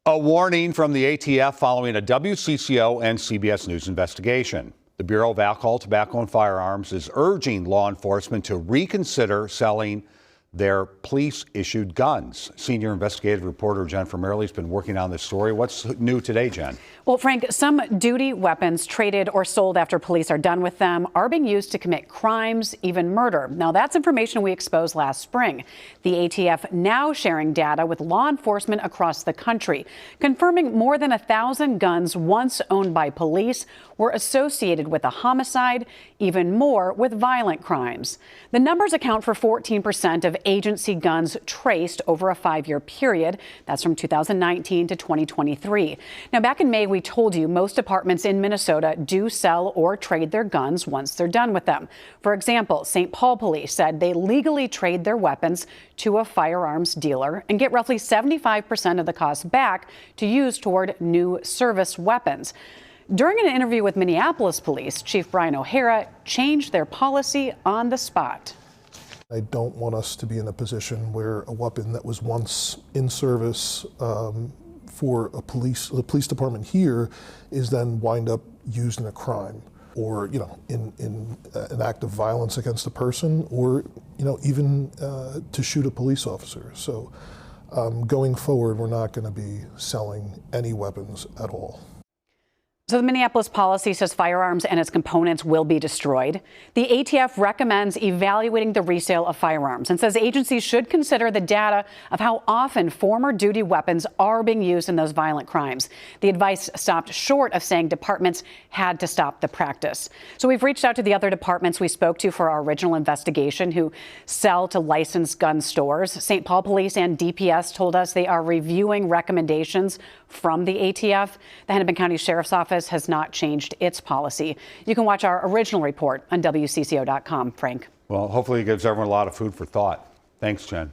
A warning from the ATF following a WCCO and CBS News investigation. The Bureau of Alcohol, Tobacco, and Firearms is urging law enforcement to reconsider selling their police-issued guns. Senior investigative reporter Jennifer Merrily has been working on this story. What's new today, Jen? Well, Frank, some duty weapons traded or sold after police are done with them are being used to commit crimes, even murder. Now, that's information we exposed last spring. The ATF now sharing data with law enforcement across the country, confirming more than 1,000 guns once owned by police were associated with a homicide, even more with violent crimes. The numbers account for 14% of agency guns traced over a 5-year period. That's from 2019 to 2023. Now, back in May, we told you most departments in Minnesota do sell or trade their guns once they're done with them. For example, St. Paul police said they legally trade their weapons to a firearms dealer and get roughly 75% of the cost back to use toward new service weapons. During an interview with Minneapolis police, Chief Brian O'Hara changed their policy on the spot. I don't want us to be in a position where a weapon that was once in service for the police department here is then wind up used in a crime or, in an act of violence against a person or, even to shoot a police officer. So going forward, we're not going to be selling any weapons at all. So the Minneapolis policy says firearms and its components will be destroyed. The ATF recommends evaluating the resale of firearms and says agencies should consider the data of how often former duty weapons are being used in those violent crimes. The advice stopped short of saying departments had to stop the practice. So we've reached out to the other departments we spoke to for our original investigation who sell to licensed gun stores. St. Paul Police and DPS told us they are reviewing recommendations from the ATF. The Hennepin County Sheriff's Office has not changed its policy. You can watch our original report on WCCO.com, Frank. Well, hopefully it gives everyone a lot of food for thought. Thanks, Jen.